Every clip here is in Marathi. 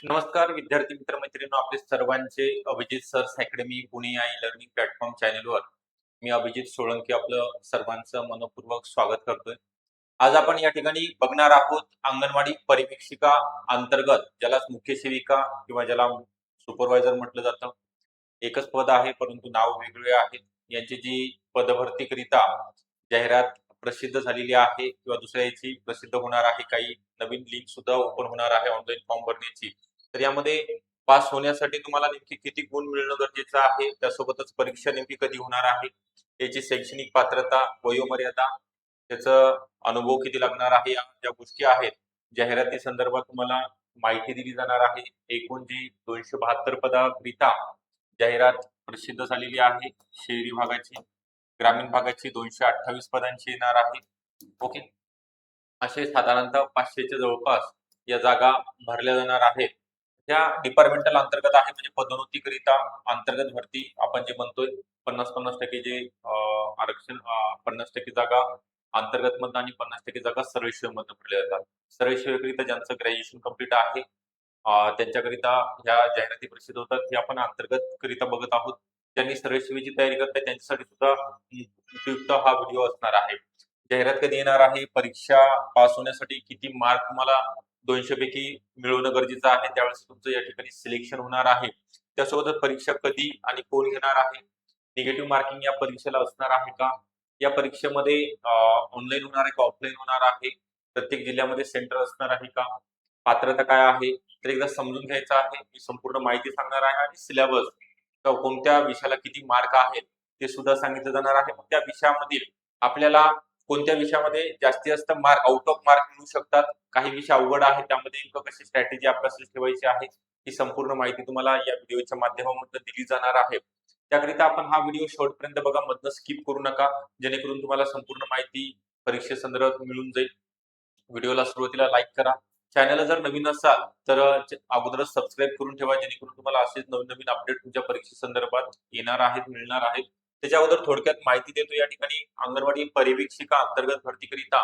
नमस्कार विद्यार्थी मित्र मैत्रिणींनो, आपले सर्वांचे अभिजित सर्स अकॅडमी पुणे या लर्निंग प्लॅटफॉर्म चॅनलवर मी अभिजित सोळंकी आपलं सर्वांचं मनपूर्वक स्वागत करतोय. आज आपण या ठिकाणी बघणार आहोत अंगणवाडी परिवीक्षिका अंतर्गत, ज्याला मुख्य सेविका किंवा ज्याला सुपरवायझर म्हटलं जातं. एकच पद आहे परंतु नाव वेगवेगळे आहेत. यांची जी पदभरतीकरिता जाहिरात प्रसिद्ध झालेली आहे किंवा दुसऱ्या याची प्रसिद्ध होणार आहे, काही नवीन लिंक सुद्धा ओपन होणार आहे ऑनलाईन फॉर्म भरण्याची. तर यामध्ये पास होण्यासाठी तुम्हाला नेमकी किती गुण मिळणं गरजेचं आहे, त्यासोबतच परीक्षा नेमकी कधी होणार आहे, याची शैक्षणिक पात्रता, वयोमर्यादा, त्याचं अनुभव किती लागणार आहे, या ज्या गोष्टी आहेत जाहिराती संदर्भात तुम्हाला माहिती दिली जाणार आहे. एकूण जी 272 पदाकरिता जाहिरात प्रसिद्ध झालेली आहे. शहरी भागाची, ग्रामीण भागाची 228 पदांची येणार आहे. ओके, असे साधारणतः 500च्या जवळपास या जागा भरल्या जाणार आहेत. त्या डिपार्टमेंटल अंतर्गत आहे, म्हणजे पदोन्नतीकरिता अंतर्गत भरती आपण जे म्हणतोय. 50-50% जे आरक्षण, 50% जागा अंतर्गत मधनं आणि 50% जागा सरळ सेवेमधनं भरल्या जातात. सरळ सेवेकरिता ज्यांचं ग्रॅज्युएशन कंप्लीट आहे त्यांच्याकरिता ह्या जाहिराती प्रसिद्ध होतात. हे आपण अंतर्गत करिता बघत आहोत. ज्यांनी सरळ सेवेची तयारी करताय त्यांच्यासाठी सुद्धा उपयुक्त हा व्हिडिओ असणार आहे. जाहिरात कधी येणार आहे, परीक्षा पास होण्यासाठी किती मार्क तुम्हाला 200 पैकी मिळवणं गरजेचं आहे, त्यावेळेस तुमचं या ठिकाणी सिलेक्शन होणार आहे. त्यासोबतच परीक्षा कधी आणि कोण घेणार आहे, निगेटिव्ह मार्किंग या परीक्षेला असणार आहे का, या परीक्षेमध्ये ऑनलाईन होणार आहे का ऑफलाईन होणार आहे, प्रत्येक जिल्ह्यामध्ये सेंटर असणार आहे का, पात्रता काय आहे, तर एकदा समजून घ्यायचं आहे. मी संपूर्ण माहिती सांगणार आहे आणि सिलेबस, कोणत्या विषयाला किती मार्क आहेत ते सुद्धा सांगितलं जाणार आहे. मग त्या विषयामधील आपल्याला कोणत्या विषयामध्ये जास्तीत जास्त मार्क, आउट ऑफ मार्क मिळू शकतात, काही विषय अवघड आहे, त्यामध्ये नेमकं कशी स्ट्रॅटेजी अभ्यासात ठेवायची आहे, ही संपूर्ण माहिती तुम्हाला या व्हिडिओच्या माध्यमातून दिली जाणार आहे. त्याकरिता आपण हा व्हिडिओ शेवटपर्यंत बघा, मधनं स्किप करू नका, जेणेकरून तुम्हाला संपूर्ण माहिती परीक्षेसंदर्भात मिळून जाईल. व्हिडिओला सुरुवातीला लाईक करा. चॅनलला जर नवीन असाल तर अगोदरच सबस्क्राईब करून ठेवा, जेणेकरून तुम्हाला असेच नवीन नवीन अपडेट तुमच्या परीक्षेसंदर्भात येणार आहेत, मिळणार आहेत. त्याच्या अगोदर थोडक्यात माहिती देतो. या ठिकाणी अंगणवाडी परिवीक्षिका अंतर्गत भरतीकरिता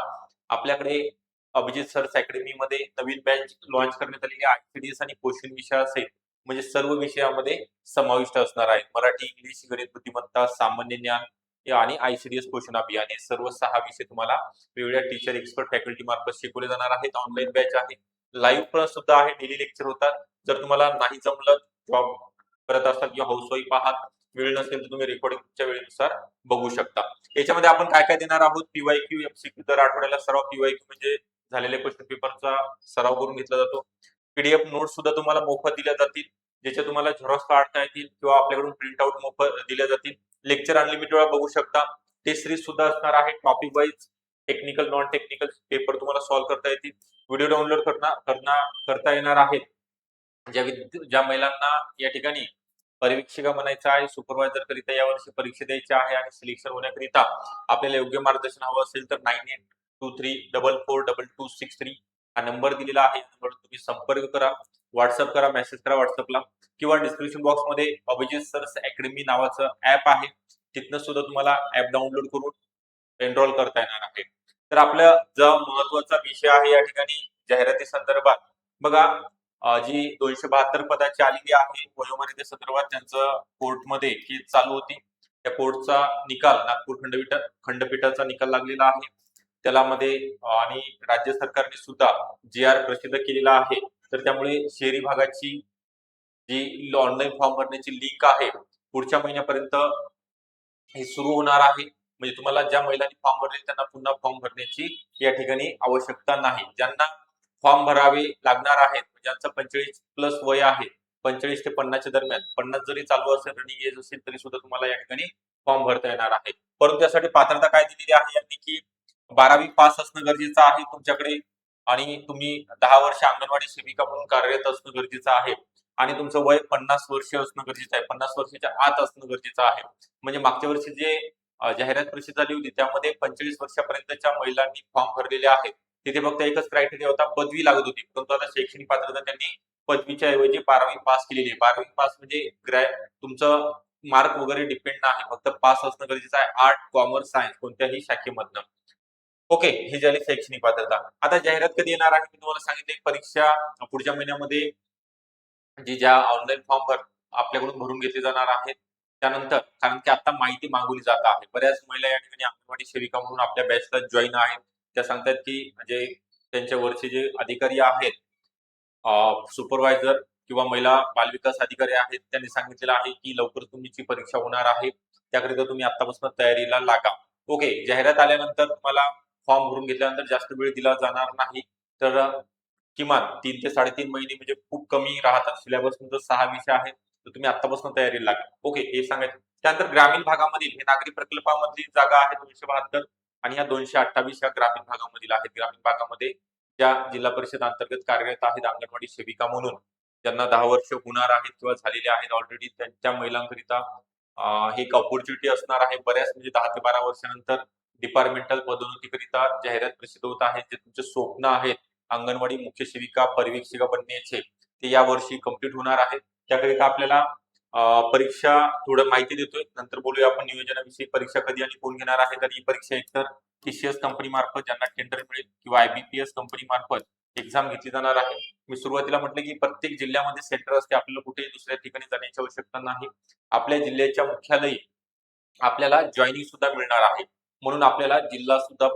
आपल्याकडे अभिजित सर्स अकॅडमी मध्ये नवीन बॅच लॉन्च करण्यात आलेली आहे. आयसीडीएस आणि पोषण विषय असेल, म्हणजे सर्व विषयामध्ये समाविष्ट असणार आहेत. मराठी, इंग्लिश, गणित, बुद्धिमत्ता, सामान्य ज्ञान आणि आयसीडीएस पोषण अभियान, हे सर्व 6 विषय तुम्हाला वेगवेगळ्या टीचर, एक्सपर्ट, फॅकल्टी मार्फत शिकवले जाणार आहेत. ऑनलाईन बॅच आहे, लाईव्ह पण सुद्धा आहे, डेली लेक्चर होतात. जर तुम्हाला नाही जमलं, जॉब करत असाल किंवा हाऊसवाईफ आहात, वेळ नसेल तर तुम्ही रेकॉर्डिंग तुमच्या वेळेनुसार बघू शकता. याच्यामध्ये आपण काय काय देणार आहोत, पीवायक्यू, एमसीक्यू, दर आठवड्याला सराव. पीवायक्यू म्हणजे झालेल्या क्वेश्चन पेपरचा सराव करून घेतला जातो. पीडीएफ नोट्स सुद्धा तुम्हाला मोफत दिल्या जातील, ज्याच्या तुम्हाला झेरॉक्स काढता येतील किंवा आपल्याकडून प्रिंट आउट मोफत दिल्या जातील. लेक्चर अनलिमिटेड वेळा बघू शकता. टेस्ट सिरीज सुद्धा असणार आहे, topic wise technical, non technical paper तुम्हाला सॉल्व्ह करता येतील. व्हिडिओ डाउनलोड करता येणार आहेत. ज्या महिलांना या ठिकाणी परिवीक्षिका बनायचं आहे, सुपरवायझर करिता यावर्षी परीक्षा द्यायची आहे आणि सिलेक्शन होण्याकरिता आपल्याला योग्य मार्गदर्शन हवं असेल तर 9823442263 हा नंबर दिलेला आहे. यावर तुम्ही संपर्क करा, व्हॉट्सअप करा, मेसेज करा व्हॉट्सअपला, किंवा डिस्क्रिप्शन बॉक्स मध्ये अभिजित सर्स अकॅडमी नावाचं ऍप आहे, तिथनं सुद्धा तुम्हाला ऍप डाउनलोड करून एनरोल करता येणार आहे. तर आपला जो महत्वाचा विषय आहे या ठिकाणी जाहिराती संदर्भात बघा, जी 272 पदाची आलेली आहे, वयोमर्यादे संदर्भात त्यांचं कोर्टमध्ये केस चालू होती. त्या कोर्टचा निकाल नागपूर खंडपीठाचा निकाल लागलेला आहे. त्याला मध्ये आणि राज्य सरकारने सुद्धा जी आर प्रसिद्ध केलेला आहे. तर त्यामुळे शहरी भागाची जी ऑनलाईन फॉर्म भरण्याची लिंक आहे, पुढच्या महिन्यापर्यंत हे सुरू होणार आहे. म्हणजे तुम्हाला ज्या महिलांनी फॉर्म भरले त्यांना पुन्हा फॉर्म भरण्याची या ठिकाणी आवश्यकता नाही. ज्यांना फॉर्म भरावे लागणार आहेत, ज्यांचं 45 प्लस वय आहे, 45 ते 50 दरम्यान, 50 जरी चालू असेल, रनिंग एज असेल, तरी सुद्धा तुम्हाला या ठिकाणी फॉर्म भरता येणार आहे. परंतु त्यासाठी पात्रता काय दिलेली आहे यांनी, की 12वी पास असणं गरजेचं आहे तुमच्याकडे, आणि तुम्ही 10 वर्ष अंगणवाडी सेविका म्हणून कार्यरत असणं गरजेचं आहे, आणि तुमचं वय 50 वर्ष असणं गरजेचं आहे, 50 वर्षाच्या आत असणं गरजेचं आहे. म्हणजे मागच्या वर्षी जे जाहिरात प्रसिद्ध झाली होती त्यामध्ये 45 वर्षापर्यंतच्या महिलांनी फॉर्म भरलेले आहेत. तिथे फक्त एकच क्रायटेरिया होता, पदवी लागत होती. परंतु आता शैक्षणिक पात्रता त्यांनी पदवीच्या ऐवजी 12वी पास केलेली आहे. 12वी पास म्हणजे तुमचं मार्क वगैरे डिपेंड नाही, फक्त पास असणं गरजेचं आहे, आर्ट, कॉमर्स, सायन्स कोणत्याही शाखेमधनं. ओके, ही झाली शैक्षणिक पात्रता. आता जाहिरात कधी येणार आहे मी तुम्हाला सांगितले, परीक्षा पुढच्या महिन्यामध्ये ज्या ऑनलाईन फॉर्म आपल्याकडून भरून घेतले जाणार आहेत. त्यानंतर कारण की आता माहिती मागवली जात आहे. बऱ्याच महिला या ठिकाणी अंगणवाडी सेविका म्हणून आपल्या बॅचला जॉइन आहेत. त्या सांगतात की म्हणजे त्यांच्या वरचे जे अधिकारी आहेत, सुपरवायझर किंवा महिला बालविकास अधिकारी आहेत, त्यांनी सांगितलेलं आहे की लवकर तुमची परीक्षा होणार आहे. त्याकरिता तुम्ही आत्तापासून तयारीला लागा. ओके. जाहिरात आल्यानंतर तुम्हाला फॉर्म भरून घेतल्यानंतर जास्त वेळ दिला जाणार नाही. तर किमान 3 ते 3.5 महिने म्हणजे खूप कमी राहतात. सिलेबस तुमचा 6 विषय आहेत, तर तुम्ही आत्तापासून तयारीला लागा. ओके, हे सांगायचं. त्यानंतर ग्रामीण भागामधील हे नागरी प्रकल्पामधली जागा आहे 272 आणि ह्या 228 ह्या ग्रामीण भागामधील आहेत. ग्रामीण भागामध्ये ज्या जिल्हा परिषद अंतर्गत कार्यरत आहेत अंगणवाडी सेविका म्हणून, ज्यांना 10 वर्ष होणार आहेत किंवा झालेले आहेत ऑलरेडी, त्यांच्या महिलांकरिता हे एक अपॉर्च्युनिटी असणार आहे. बऱ्याच म्हणजे 10 ते 12 वर्षानंतर डिपार्टमेंटल पदोन्नतीकरिता जाहिरात प्रसिद्ध होत आहे. जे तुमचे स्वप्न आहेत अंगणवाडी मुख्य सेविका, परिवीक्षिका बनण्याचे, ते यावर्षी कंप्लीट होणार आहेत. त्याकरिता आपल्याला परीक्षा थोडं माहिती देतोय. नंतर बोलूया आपण नियोजनाविषयी. परीक्षा कधी आणि कोण घेणार आहे? तर ही परीक्षा एकतर टीसीएस कंपनी मार्फत ज्यांना टेंडर मिळेल किंवा आयबीपीएस कंपनी मार्फत एक्झाम घेतली जाणार आहे. मी सुरुवातीला म्हटलं की प्रत्येक जिल्ह्यामध्ये सेंटर असते. आपल्याला कुठेही दुसऱ्या ठिकाणी जाण्याची आवश्यकता नाही. आपल्या जिल्ह्याच्या मुख्यालयी आपल्याला जॉईनिंग सुद्धा मिळणार आहे. म्हणून आपल्याला जिल्हा सुद्धा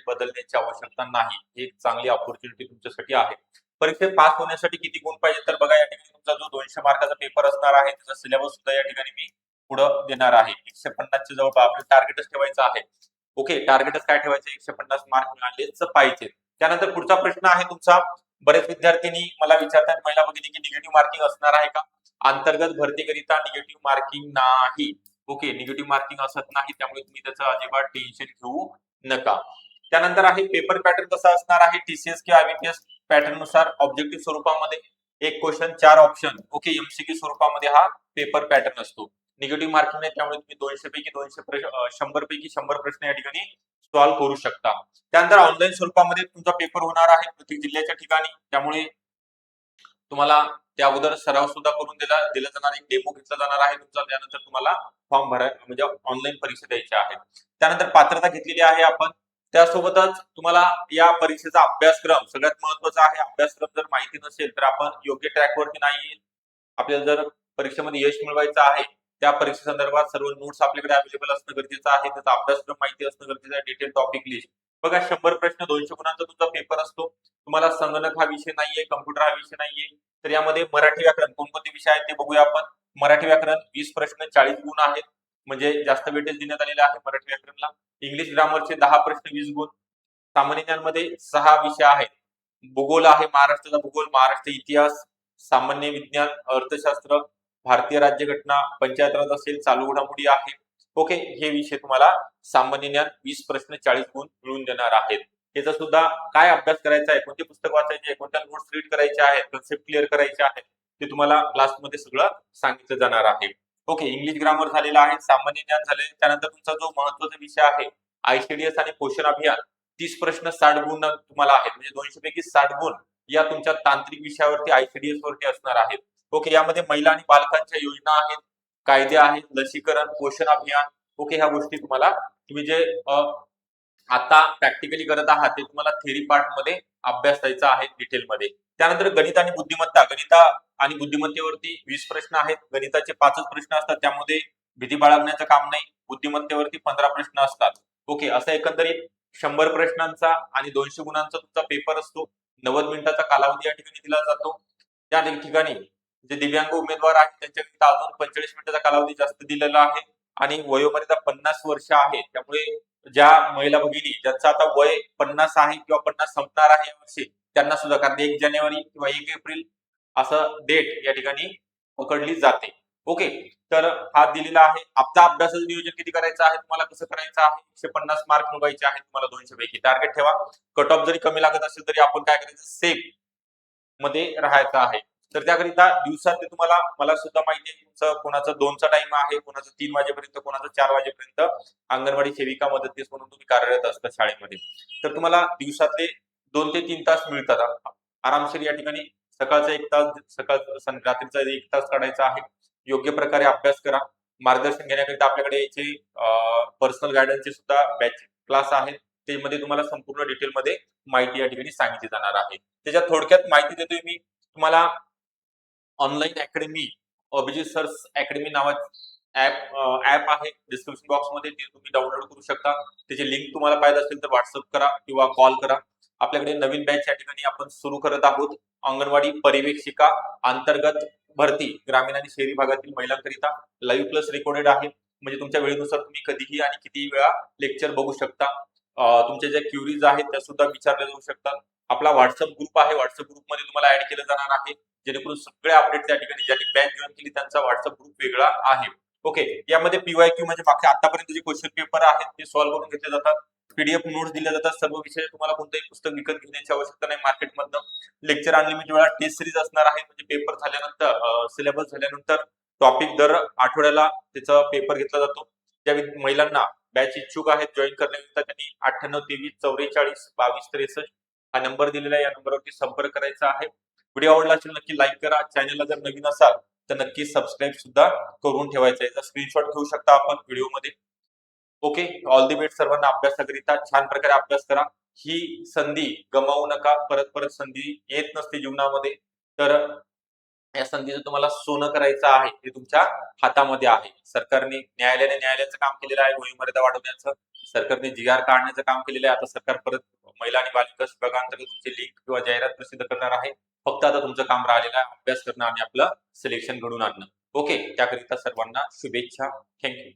बदलण्याची आवश्यकता नाही. ही एक चांगली अपॉर्च्युनिटी तुमच्यासाठी आहे. परीक्षेत पास होण्यासाठी किती गुण पाहिजे? तर बघा, या ठिकाणी तुमचा जो 200 मार्काचा पेपर असणार आहे, त्याचा सिलेबस सुद्धा या ठिकाणी मी पुढं देणार आहे. 150 च्या जवळ आपलं टार्गेटच ठेवायचं आहे. ओके, टार्गेटच काय ठेवायचं? 150 मार्क मिळालेच पाहिजे. त्यानंतर पुढचा प्रश्न आहे तुमचा. बरेच विद्यार्थ्यांनी मला विचारतात, महिला भगिनी, की निगेटिव्ह मार्किंग असणार आहे का? अंतर्गत भरतीकरिता निगेटिव्ह मार्किंग नाही. ओके, निगेटिव्ह मार्किंग असत नाही, त्यामुळे तुम्ही त्याचं अजिबात टेन्शन घेऊ नका. त्यानंतर आहे पेपर पॅटर्न कसा असणार आहे? टीसीएस किंवा आयबीपीएस पॅटर्न नुसार ऑब्जेक्टिव्ह स्वरूपामध्ये 1 क्वेश्चन 4 ऑप्शन. ओके, एमसीक्यू स्वरूपामध्ये हा पेपर पॅटर्न असतो. निगेटिव्ह मार्किंग नाही, त्यामुळे तुम्ही 200 पैकी 200 100 पैकी 100 प्रश्न या ठिकाणी सॉल्व्ह करू शकता. त्यानंतर ऑनलाईन स्वरूपामध्ये तुमचा पेपर होणार आहे प्रत्येक जिल्ह्याच्या ठिकाणी. त्यामुळे तुम्हाला त्या अगोदर सराव सुद्धा करून दिला जाणार, एक डेमो घेतला जाणार आहे तुमचा. त्यानंतर तुम्हाला फॉर्म म्हणजे ऑनलाईन परीक्षा द्यायची आहे. त्यानंतर पात्रता घेतलेली आहे आपण. त्यासोबतच तुम्हाला या परीक्षेचा अभ्यासक्रम सगळ्यात महत्वाचा आहे. अभ्यासक्रम जर माहिती नसेल तर आपण योग्य ट्रॅकवरती नाही. आपल्याला जर परीक्षेमध्ये यश मिळवायचं आहे, त्या परीक्षेसंदर्भात सर्व नोट्स आपल्याकडे अवेलेबल असणं गरजेचं आहे. त्याचा अभ्यासक्रम माहिती असणं गरजेचं आहे. Detail topic list. बघा, 100 प्रश्न 200 गुणांचा तुमचा पेपर असतो. तुम्हाला संगणक हा विषय नाहीये, कम्प्युटर हा विषय नाहीये, तर यामध्ये मराठी व्याकरण कोणकोणते विषय आहेत ते बघूया आपण. मराठी व्याकरण 20 प्रश्न 40 गुण आहेत, म्हणजे जास्त वेटेज देण्यात आलेले आहे मराठी व्याकरणला. इंग्लिश ग्रामरचे 10 प्रश्न 20 गुण. सामान्य ज्ञानमध्ये 6 विषय आहेत. भूगोल आहे, महाराष्ट्राचा भूगोल, महाराष्ट्र इतिहास, सामान्य विज्ञान, अर्थशास्त्र, भारतीय राज्यघटना, पंचायत राज असेल, चालू घडामोडी आहे. ओके, हे विषय तुम्हाला सामान्य ज्ञान 20 प्रश्न 40 गुण मिळून देणार आहेत. त्याचा सुद्धा काय अभ्यास करायचा आहे, कोणते पुस्तक वाचायचे आहे, कोणत्या नोट्स रीड करायच्या आहेत, कन्सेप्ट क्लिअर करायचे आहेत, ते तुम्हाला क्लासमध्ये सगळं सांगितलं जाणार आहे. ओके, इंग्लिश ग्रामर झालेला आहे, सामान्य ज्ञान झाले. त्यानंतर तुमचा जो महत्वाचा विषय आहे आयसीडीएस आणि पोषण अभियान, 30 प्रश्न 60 गुण तुम्हाला आहेत, म्हणजे 200 पैकी 60 गुण या तुमच्या तांत्रिक विषयावरती आयसीडीएस वरती असणार आहेत. ओके, यामध्ये महिला आणि बालकांच्या योजना आहेत, कायदे आहेत, लसीकरण, पोषण अभियान. ओके, ह्या गोष्टी तुम्ही जे आता प्रॅक्टिकली करत आहात ते तुम्हाला थेअरी पार्ट मध्ये अभ्यासायचं आहे डिटेलमध्ये. त्यानंतर गणित आणि बुद्धिमत्ता. गणित आणि बुद्धिमत्तेवरती 20 प्रश्न आहेत. गणिताचे 5च प्रश्न असतात, त्यामध्ये भीती बाळगण्याचं काम नाही. बुद्धिमत्तेवरती 15 प्रश्न असतात. ओके, असं एकंदरीत 100 प्रश्नांचा आणि 200 गुणांचा तुमचा पेपर असतो. 90 मिनिटाचा कालावधी या ठिकाणी दिला जातो. त्या ठिकाणी जे दिव्यांग उमेदवार आहेत त्यांच्याकरिता अजून 45 मिनिटाचा कालावधी जास्त दिलेला आहे आणि वयोमर्यादा 50 वर्ष आहे. त्यामुळे ज्या महिला भगिनी ज्यांचं आता वय 50 आहे किंवा 50 संपणार आहे यावर्षी, त्यांना सुद्धा, कारण 1 जानेवारी किंवा 1 एप्रिल असं डेट या ठिकाणी पकडली जाते. ओके, तर हा दिलेला आहे. आपला अभ्यासाचं नियोजन किती करायचं आहे, तुम्हाला कसं करायचं आहे? 150 मार्क मिळवायचे आहेत तुम्हाला 200 पैकी. टार्गेट ठेवा. कट ऑफ जरी कमी लागत असेल तरी आपण काय करायचं, सेफ मध्ये राहायचं आहे. तर त्याकरिता दिवसात ते तुम्हाला, मला सुद्धा माहिती आहे तुमचं कोणाचं 2चा टाइम आहे, कोणाचं 3 वाजेपर्यंत, कोणाचं 4 वाजेपर्यंत अंगणवाडी सेविका मदतनीस म्हणून तुम्ही कार्यरत असता शाळेमध्ये. तर तुम्हाला दिवसातले 2 ते 3 तास मिळतात आरामशीर या ठिकाणी. सकाळचा 1 तास, रात्रीचा 1 तास काढायचा आहे. योग्य प्रकारे अभ्यास करा. मार्गदर्शन घेण्याकरिता आपल्याकडे याचे पर्सनल गायडन्सचे सुद्धा बॅच क्लास आहेत. त्यामध्ये तुम्हाला संपूर्ण डिटेलमध्ये माहिती या ठिकाणी सांगितली जाणार आहे. त्याच्यात थोडक्यात माहिती देतोय मी तुम्हाला. ऑनलाईन अकॅडमी अभिजित सर्स अकॅडमी नावाचं ऍप आहे डिस्क्रिप्शन बॉक्स मध्ये, ते तुम्ही डाउनलोड करू शकता. त्याची लिंक तुम्हाला पाहिजे असेल तर व्हॉट्सअप करा किंवा कॉल करा. आपल्याकडे नवीन बॅच या ठिकाणी आपण सुरू करत आहोत. अंगणवाडी पर्यवेक्षिका अंतर्गत भरती ग्रामीण आणि शहरी भागातील महिलांकरिता लाईव्ह प्लस रेकॉर्डेड आहे. म्हणजे तुमच्या वेळेनुसार तुम्ही कधीही आणि कितीही वेळा लेक्चर बघू शकता. तुमच्या ज्या क्युरीज आहेत त्या सुद्धा विचारल्या जाऊ शकतात. आपला व्हॉट्सअप ग्रुप आहे, व्हॉट्सअप ग्रुपमध्ये तुम्हाला ऍड केलं जाणार आहे, जेणेकरून सगळे अपडेट त्या ठिकाणी ज्यांनी बॅच जॉईन केली त्यांचा व्हॉट्सअप ग्रुप वेगळा आहे. ओके, यामध्ये पीवायक्यू म्हणजे मागच्या आतापर्यंत जे क्वेश्चन पेपर आहेत ते सॉल्व्ह करून घेतले जातात. पीडीएफ नोट्स दिल्या जातात. सर्व विषय तुम्हाला कोणतेही पुस्तक विकत घेण्याची आवश्यकता नाही मार्केटमधनं. लेक्चर अनलिमिटेड वेळा टेस्ट सिरीज असणार आहे, म्हणजे पेपर झाल्यानंतर सिलेबस झाल्यानंतर टॉपिक दर आठवड्याला त्याचा पेपर घेतला जातो. ज्या महिलांना बॅच इच्छुक आहेत जॉईन करण्याकरिता त्यांनी 9823442263 हा नंबर दिलेला आहे. या नंबरवरती संपर्क करायचा आहे. व्हिडिओ आवडला असेल नक्की लाईक करा. चॅनलला जर नवीन असाल तर नक्की सबस्क्राईब सुद्धा करून ठेवायचा आहे. याचा स्क्रीनशॉट घेऊ शकता आपण व्हिडिओमध्ये. ओके, ऑल दी बेस्ट सर्वांना अभ्यासाकरिता. छान प्रकारे अभ्यास करा. ही संधी गमावू नका. परत परत संधी येत नसते जीवनामध्ये, तर या संधीचं तुम्हाला सोनं करायचं आहे, ते तुमच्या हातामध्ये आहे. सरकारने न्यायालयाचं काम केलेलं आहे वयोमर्यादा वाढवण्याचं. सरकारने जी.आर काढण्याचं काम केलेलं आहे. आता सरकार परत महिला आणि बालविकास विभागांतर्गत तुमची लिंक किंवा जाहिरात प्रसिद्ध करणार आहे. फक्त आता तुमचं काम राहिलेलं आहे अभ्यास करणं आणि आपलं सिलेक्शन घडून आणणं. ओके, त्याकरिता सर्वांना शुभेच्छा. थँक्यू.